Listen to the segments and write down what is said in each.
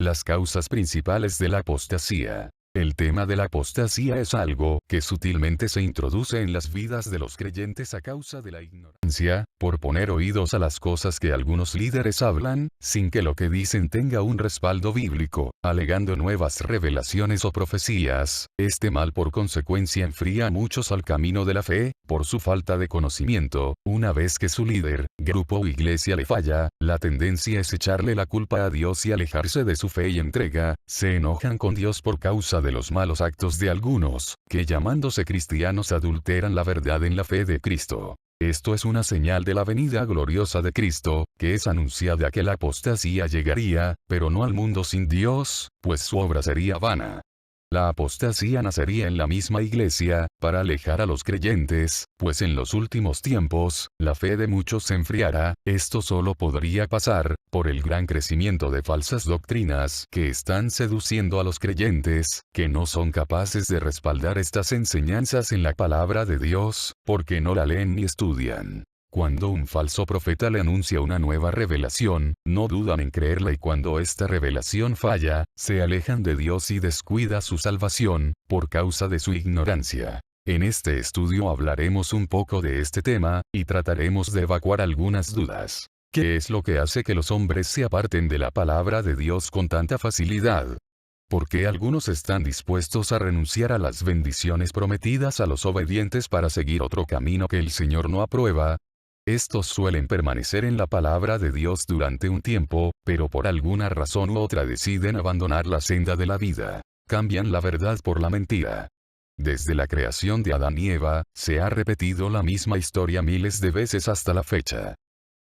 Las causas principales de la apostasía. El tema de la apostasía es algo que sutilmente se introduce en las vidas de los creyentes a causa de la ignorancia, por poner oídos a las cosas que algunos líderes hablan, sin que lo que dicen tenga un respaldo bíblico, alegando nuevas revelaciones o profecías. Este mal por consecuencia enfría a muchos al camino de la fe, por su falta de conocimiento. Una vez que su líder, grupo o iglesia le falla, la tendencia es echarle la culpa a Dios y alejarse de su fe y entrega. Se enojan con Dios por causa de los malos actos de algunos, que llamándose cristianos adulteran la verdad en la fe de Cristo. Esto es una señal de la venida gloriosa de Cristo, que es anunciada que la apostasía llegaría, pero no al mundo sin Dios, pues su obra sería vana. La apostasía nacería en la misma iglesia, para alejar a los creyentes, pues en los últimos tiempos, la fe de muchos se enfriará. Esto solo podría pasar, por el gran crecimiento de falsas doctrinas que están seduciendo a los creyentes, que no son capaces de respaldar estas enseñanzas en la palabra de Dios, porque no la leen ni estudian. Cuando un falso profeta le anuncia una nueva revelación, no dudan en creerla y cuando esta revelación falla, se alejan de Dios y descuida su salvación, por causa de su ignorancia. En este estudio hablaremos un poco de este tema, y trataremos de evacuar algunas dudas. ¿Qué es lo que hace que los hombres se aparten de la palabra de Dios con tanta facilidad? ¿Por qué algunos están dispuestos a renunciar a las bendiciones prometidas a los obedientes para seguir otro camino que el Señor no aprueba? Estos suelen permanecer en la palabra de Dios durante un tiempo, pero por alguna razón u otra deciden abandonar la senda de la vida. Cambian la verdad por la mentira. Desde la creación de Adán y Eva, se ha repetido la misma historia miles de veces hasta la fecha.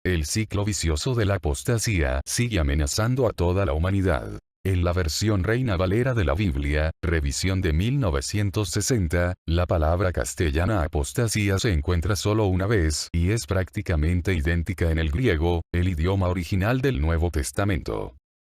El ciclo vicioso de la apostasía sigue amenazando a toda la humanidad. En la versión Reina Valera de la Biblia, revisión de 1960, la palabra castellana apostasía se encuentra solo una vez y es prácticamente idéntica en el griego, el idioma original del Nuevo Testamento.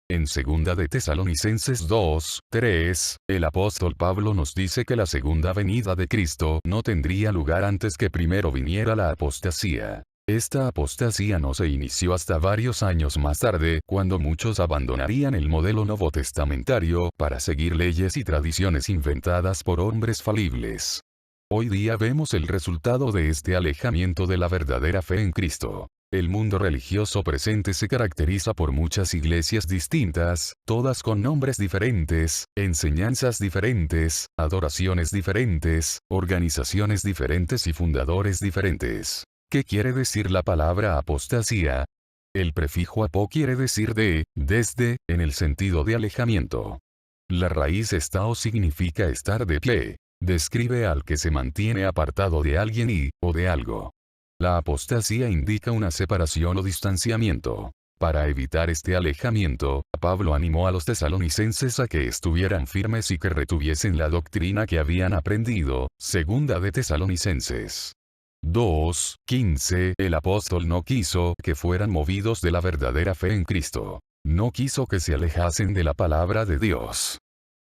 En 2 de Tesalonicenses 2, 3, el apóstol Pablo nos dice que la segunda venida de Cristo no tendría lugar antes que primero viniera la apostasía. Esta apostasía no se inició hasta varios años más tarde, cuando muchos abandonarían el modelo novotestamentario para seguir leyes y tradiciones inventadas por hombres falibles. Hoy día vemos el resultado de este alejamiento de la verdadera fe en Cristo. El mundo religioso presente se caracteriza por muchas iglesias distintas, todas con nombres diferentes, enseñanzas diferentes, adoraciones diferentes, organizaciones diferentes y fundadores diferentes. ¿Qué quiere decir la palabra apostasía? El prefijo apo quiere decir desde, en el sentido de alejamiento. La raíz está o significa estar de pie. Describe al que se mantiene apartado de alguien o de algo. La apostasía indica una separación o distanciamiento. Para evitar este alejamiento, Pablo animó a los tesalonicenses a que estuvieran firmes y que retuviesen la doctrina que habían aprendido. 2 de Tesalonicenses 2:15. El apóstol no quiso que fueran movidos de la verdadera fe en Cristo. No quiso que se alejasen de la palabra de Dios.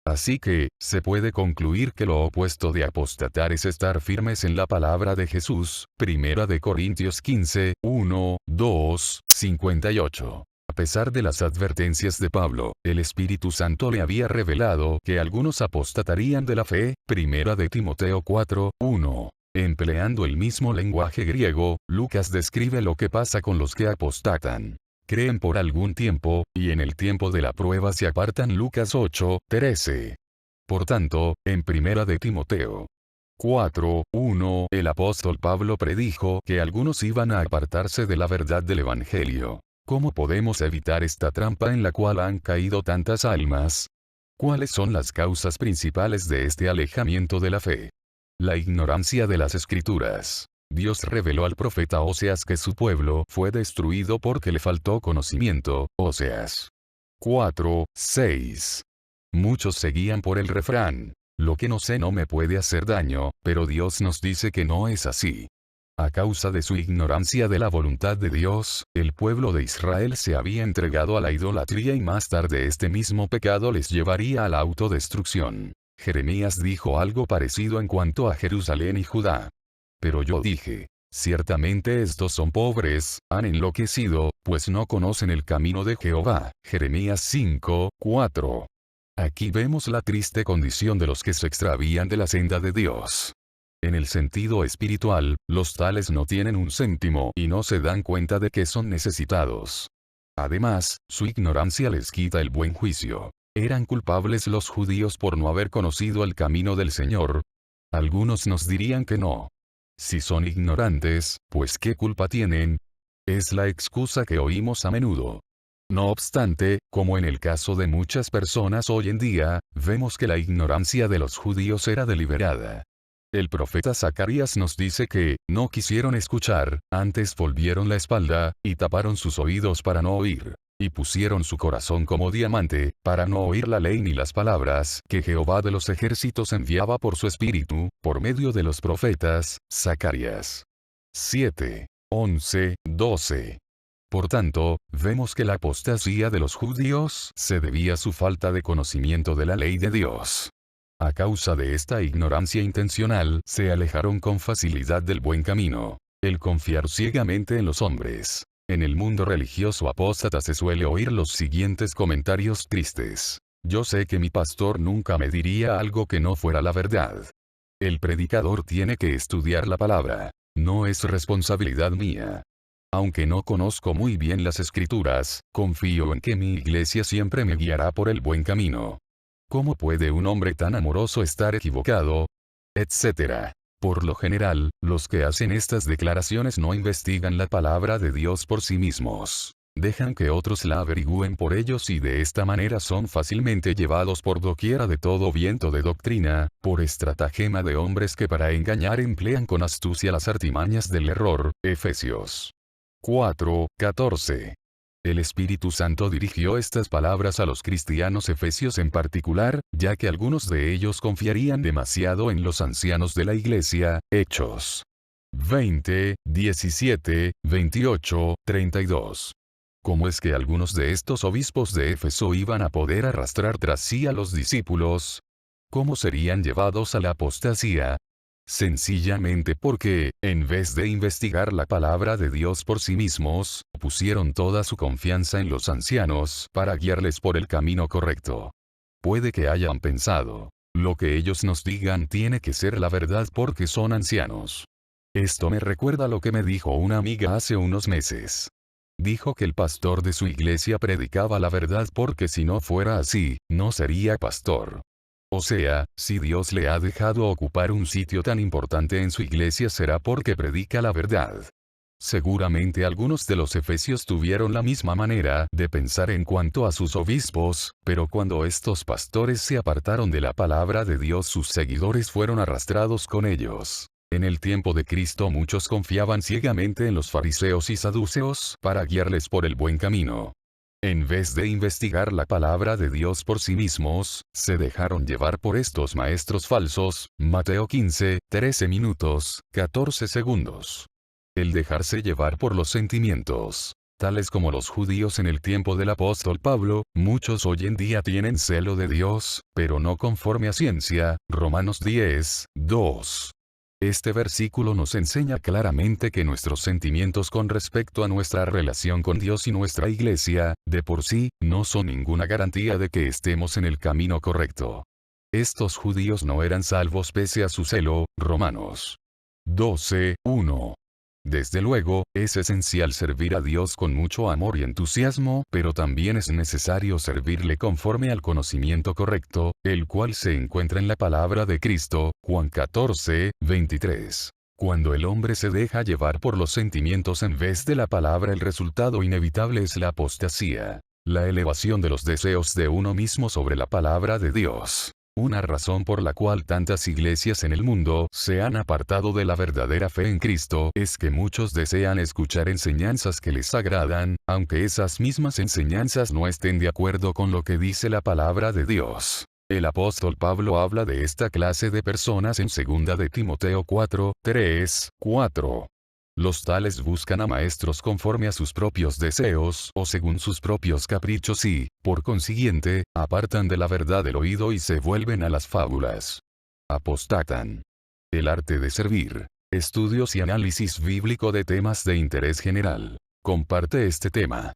Así que, se puede concluir que lo opuesto de apostatar es estar firmes en la palabra de Jesús. 1 de Corintios 15, 1, 2, 58. A pesar de las advertencias de Pablo, el Espíritu Santo le había revelado que algunos apostatarían de la fe. 1 de Timoteo 4, 1. Empleando el mismo lenguaje griego, Lucas describe lo que pasa con los que apostatan. Creen por algún tiempo, y en el tiempo de la prueba se apartan. Lucas 8, 13. Por tanto, en 1 de Timoteo 4, 1, el apóstol Pablo predijo que algunos iban a apartarse de la verdad del Evangelio. ¿Cómo podemos evitar esta trampa en la cual han caído tantas almas? ¿Cuáles son las causas principales de este alejamiento de la fe? La ignorancia de las Escrituras. Dios reveló al profeta Oseas que su pueblo fue destruido porque le faltó conocimiento. Oseas 4, 6. Muchos seguían por el refrán: lo que no sé no me puede hacer daño, pero Dios nos dice que no es así. A causa de su ignorancia de la voluntad de Dios, el pueblo de Israel se había entregado a la idolatría y más tarde este mismo pecado les llevaría a la autodestrucción. Jeremías dijo algo parecido en cuanto a Jerusalén y Judá. Pero yo dije: Ciertamente estos son pobres, han enloquecido, pues no conocen el camino de Jehová. Jeremías 5, 4. Aquí vemos la triste condición de los que se extravían de la senda de Dios. En el sentido espiritual, los tales no tienen un céntimo y no se dan cuenta de que son necesitados. Además, su ignorancia les quita el buen juicio. ¿Eran culpables los judíos por no haber conocido el camino del Señor? Algunos nos dirían que no. Si son ignorantes, pues ¿qué culpa tienen? Es la excusa que oímos a menudo. No obstante, como en el caso de muchas personas hoy en día, vemos que la ignorancia de los judíos era deliberada. El profeta Zacarías nos dice que, no quisieron escuchar, antes volvieron la espalda, y taparon sus oídos para no oír. Y pusieron su corazón como diamante, para no oír la ley ni las palabras que Jehová de los ejércitos enviaba por su espíritu, por medio de los profetas. Zacarías 7, 11, 12. Por tanto, vemos que la apostasía de los judíos se debía a su falta de conocimiento de la ley de Dios. A causa de esta ignorancia intencional, se alejaron con facilidad del buen camino. El confiar ciegamente en los hombres. En el mundo religioso apóstata se suele oír los siguientes comentarios tristes. Yo sé que mi pastor nunca me diría algo que no fuera la verdad. El predicador tiene que estudiar la palabra. No es responsabilidad mía. Aunque no conozco muy bien las escrituras, confío en que mi iglesia siempre me guiará por el buen camino. ¿Cómo puede un hombre tan amoroso estar equivocado? Etcétera. Por lo general, los que hacen estas declaraciones no investigan la palabra de Dios por sí mismos. Dejan que otros la averigüen por ellos y de esta manera son fácilmente llevados por doquiera de todo viento de doctrina, por estratagema de hombres que para engañar emplean con astucia las artimañas del error. Efesios 4, 14. El Espíritu Santo dirigió estas palabras a los cristianos efesios en particular, ya que algunos de ellos confiarían demasiado en los ancianos de la iglesia. Hechos 20, 17, 28, 32. ¿Cómo es que algunos de estos obispos de Éfeso iban a poder arrastrar tras sí a los discípulos? ¿Cómo serían llevados a la apostasía? Sencillamente porque, en vez de investigar la palabra de Dios por sí mismos, pusieron toda su confianza en los ancianos para guiarles por el camino correcto. Puede que hayan pensado, lo que ellos nos digan tiene que ser la verdad porque son ancianos. Esto me recuerda lo que me dijo una amiga hace unos meses. Dijo que el pastor de su iglesia predicaba la verdad porque si no fuera así, no sería pastor. O sea, si Dios le ha dejado ocupar un sitio tan importante en su iglesia será porque predica la verdad. Seguramente algunos de los efesios tuvieron la misma manera de pensar en cuanto a sus obispos, pero cuando estos pastores se apartaron de la palabra de Dios sus seguidores fueron arrastrados con ellos. En el tiempo de Cristo muchos confiaban ciegamente en los fariseos y saduceos para guiarles por el buen camino. En vez de investigar la palabra de Dios por sí mismos, se dejaron llevar por estos maestros falsos. Mateo 15, 13 minutos, 14 segundos. El dejarse llevar por los sentimientos. Tales como los judíos en el tiempo del apóstol Pablo, muchos hoy en día tienen celo de Dios, pero no conforme a ciencia. Romanos 10, 2. Este versículo nos enseña claramente que nuestros sentimientos con respecto a nuestra relación con Dios y nuestra iglesia, de por sí, no son ninguna garantía de que estemos en el camino correcto. Estos judíos no eran salvos pese a su celo. Romanos 12, 1. Desde luego, es esencial servir a Dios con mucho amor y entusiasmo, pero también es necesario servirle conforme al conocimiento correcto, el cual se encuentra en la palabra de Cristo. Juan 14, 23. Cuando el hombre se deja llevar por los sentimientos en vez de la palabra, el resultado inevitable es la apostasía. La elevación de los deseos de uno mismo sobre la palabra de Dios. Una razón por la cual tantas iglesias en el mundo se han apartado de la verdadera fe en Cristo es que muchos desean escuchar enseñanzas que les agradan, aunque esas mismas enseñanzas no estén de acuerdo con lo que dice la palabra de Dios. El apóstol Pablo habla de esta clase de personas en 2 de Timoteo 4, 3, 4. Los tales buscan a maestros conforme a sus propios deseos o según sus propios caprichos y, por consiguiente, apartan de la verdad el oído y se vuelven a las fábulas. Apostatan. El arte de servir. Estudios y análisis bíblico de temas de interés general. Comparte este tema.